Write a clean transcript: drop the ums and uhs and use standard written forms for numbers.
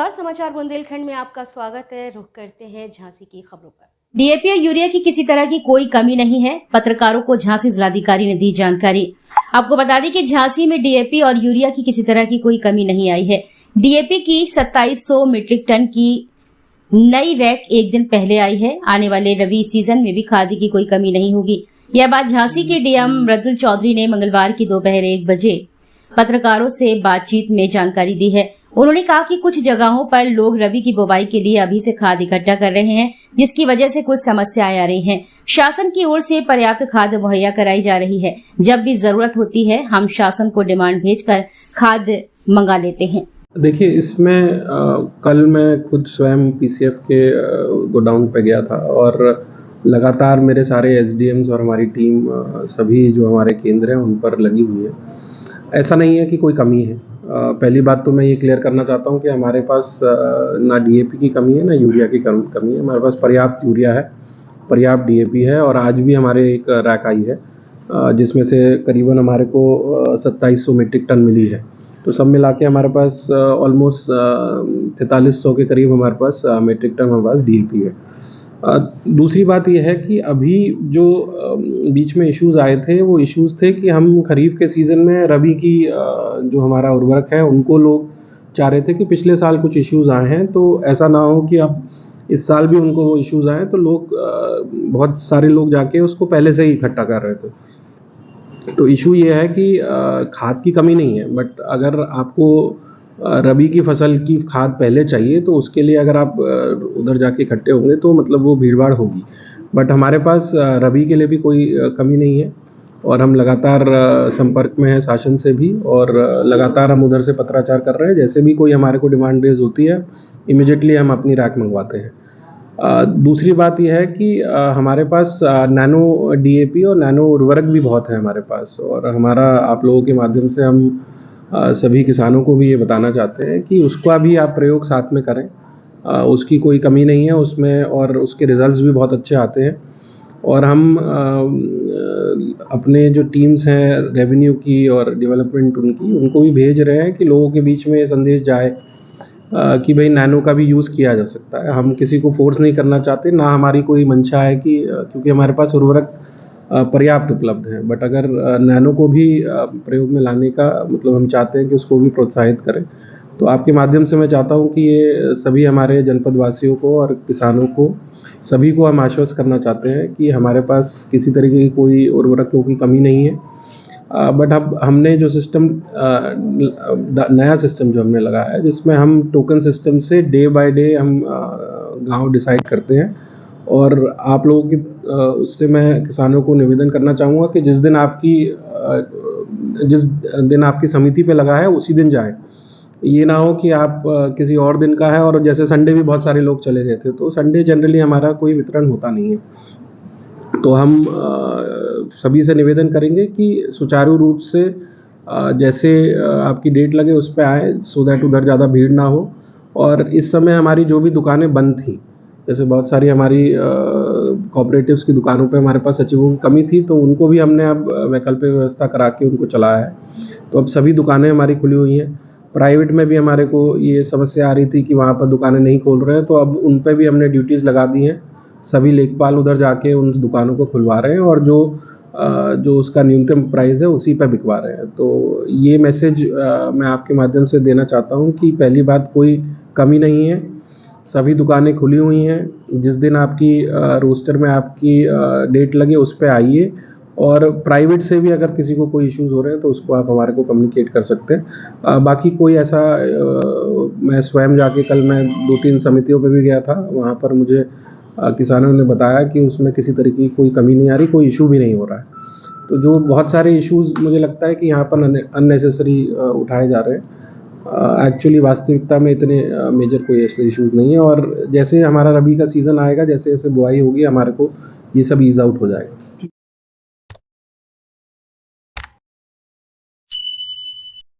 नमस्कार, समाचार बुंदेलखंड में आपका स्वागत है। रुख करते हैं झांसी की खबरों पर। डीएपी और यूरिया की किसी तरह की कोई कमी नहीं है, पत्रकारों को झांसी जिलाधिकारी ने दी जानकारी। आपको बता दें कि झांसी में डीएपी और यूरिया की किसी तरह की कोई कमी नहीं आई है। डीएपी की 2700 मीट्रिक टन की नई रैक एक दिन पहले आई है। आने वाले रबी सीजन में भी खाद की कोई कमी नहीं होगी। यह बात झांसी के डीएम मृदुल चौधरी ने मंगलवार की दोपहर 1 बजे पत्रकारों से बातचीत में जानकारी दी है। उन्होंने कहा कि कुछ जगहों पर लोग रबी की बुवाई के लिए अभी से खाद इकट्ठा कर रहे हैं, जिसकी वजह से कुछ समस्याएं आ रही हैं। शासन की ओर से पर्याप्त खाद मुहैया कराई जा रही है। जब भी जरूरत होती है हम शासन को डिमांड भेजकर खाद मंगा लेते हैं। देखिए, इसमें कल मैं खुद स्वयं पीसीएफ के गोडाउन पे गया था और लगातार मेरे सारे एसडीएम्स और हमारी टीम सभी जो हमारे केंद्र हैं उन पर लगी हुई है। ऐसा नहीं है कि कोई कमी है। पहली बात तो मैं ये क्लियर करना चाहता हूँ कि हमारे पास ना डीएपी की कमी है ना यूरिया की कमी है। हमारे पास पर्याप्त यूरिया है, पर्याप्त डीएपी है और आज भी हमारे एक रैक आई है जिसमें से करीबन हमारे को 2700 मीट्रिक टन मिली है। तो सब मिला के हमारे पास ऑलमोस्ट 4300 के करीब हमारे पास मीट्रिक टन हमारे पास डीएपी है। दूसरी बात यह है कि अभी जो बीच में इश्यूज़ आए थे वो इश्यूज़ थे कि हम खरीफ के सीज़न में रबी की जो हमारा उर्वरक है उनको लोग चाह रहे थे कि पिछले साल कुछ इश्यूज़ आए हैं तो ऐसा ना हो कि अब इस साल भी उनको वो इश्यूज़ आए। तो लोग बहुत सारे लोग जाके उसको पहले से ही इकट्ठा कर रहे थे। तो इशू ये है कि खाद की कमी नहीं है, बट अगर आपको रबी की फसल की खाद पहले चाहिए तो उसके लिए अगर आप उधर जाके इकट्ठे होंगे तो मतलब वो भीड़भाड़ होगी। बट हमारे पास रबी के लिए भी कोई कमी नहीं है और हम लगातार संपर्क में हैं शासन से भी और लगातार हम उधर से पत्राचार कर रहे हैं। जैसे भी कोई हमारे को डिमांड रेज होती है इमीडिएटली हम अपनी रैक मंगवाते हैं। दूसरी बात यह है कि हमारे पास नैनो डीएपी और नैनो उर्वरक भी बहुत है हमारे पास और हमारा आप लोगों के माध्यम से हम सभी किसानों को भी ये बताना चाहते हैं कि उसका भी आप प्रयोग साथ में करें। उसकी कोई कमी नहीं है उसमें और उसके रिजल्ट्स भी बहुत अच्छे आते हैं। और हम अपने जो टीम्स हैं रेवेन्यू की और डेवलपमेंट उनको भी भेज रहे हैं कि लोगों के बीच में ये संदेश जाए कि भाई नैनो का भी यूज़ किया जा सकता है। हम किसी को फोर्स नहीं करना चाहते, ना हमारी कोई मंशा है कि क्योंकि हमारे पास उर्वरक पर्याप्त उपलब्ध है। बट अगर नैनो को भी प्रयोग में लाने का मतलब हम चाहते हैं कि उसको भी प्रोत्साहित करें। तो आपके माध्यम से मैं चाहता हूं कि ये सभी हमारे जनपद वासियों को और किसानों को सभी को हम आश्वस्त करना चाहते हैं कि हमारे पास किसी तरीके की कोई उर्वरकों की कमी नहीं है। बट अब हमने जो सिस्टम नया सिस्टम जो हमने लगाया है जिसमें हम टोकन सिस्टम से डे बाय डे हम गाँव डिसाइड करते हैं। और आप लोगों की उससे मैं किसानों को निवेदन करना चाहूँगा कि जिस दिन आपकी समिति पे लगा है उसी दिन जाएं। ये ना हो कि आप किसी और दिन का है और जैसे संडे भी बहुत सारे लोग चले गए थे तो संडे जनरली हमारा कोई वितरण होता नहीं है। तो हम सभी से निवेदन करेंगे कि सुचारू रूप से जैसे आपकी डेट लगे उस पर आए सो दैट उधर ज़्यादा भीड़ ना हो। और इस समय हमारी जो भी दुकानें बंद थी, जैसे बहुत सारी हमारी कोऑपरेटिव्स की दुकानों पे हमारे पास सचिवों की कमी थी तो उनको भी हमने अब वैकल्पिक व्यवस्था करा के उनको चलाया है। तो अब सभी दुकानें हमारी खुली हुई हैं। प्राइवेट में भी हमारे को ये समस्या आ रही थी कि वहाँ पर दुकानें नहीं खोल रहे हैं तो अब उन पे भी हमने ड्यूटीज़ लगा दी हैं। सभी लेखपाल उधर जाके उन दुकानों को खुलवा रहे हैं और जो उसका न्यूनतम प्राइस है उसी पर बिकवा रहे हैं। तो ये मैसेज मैं आपके माध्यम से देना चाहता हूँ कि पहली बात कोई कमी नहीं है, सभी दुकानें खुली हुई हैं। जिस दिन आपकी रोस्टर में आपकी डेट लगे उस पर आइए। और प्राइवेट से भी अगर किसी को कोई इश्यूज़ हो रहे हैं तो उसको आप हमारे को कम्युनिकेट कर सकते हैं। बाकी कोई ऐसा मैं स्वयं जाके कल मैं 2-3 समितियों पे भी गया था, वहाँ पर मुझे किसानों ने बताया कि उसमें किसी तरीके की कोई कमी नहीं आ रही, कोई इशू भी नहीं हो रहा है। तो जो बहुत सारे इश्यूज़ मुझे लगता है कि यहाँ पर अननेसेसरी उठाए जा रहे हैं, एक्चुअली वास्तविकता में इतने मेजर कोई ऐसे इश्यूज़ नहीं है। और जैसे हमारा रबी का सीज़न आएगा, जैसे जैसे बुआई होगी हमारे को ये सब ईज़ आउट हो जाएगा।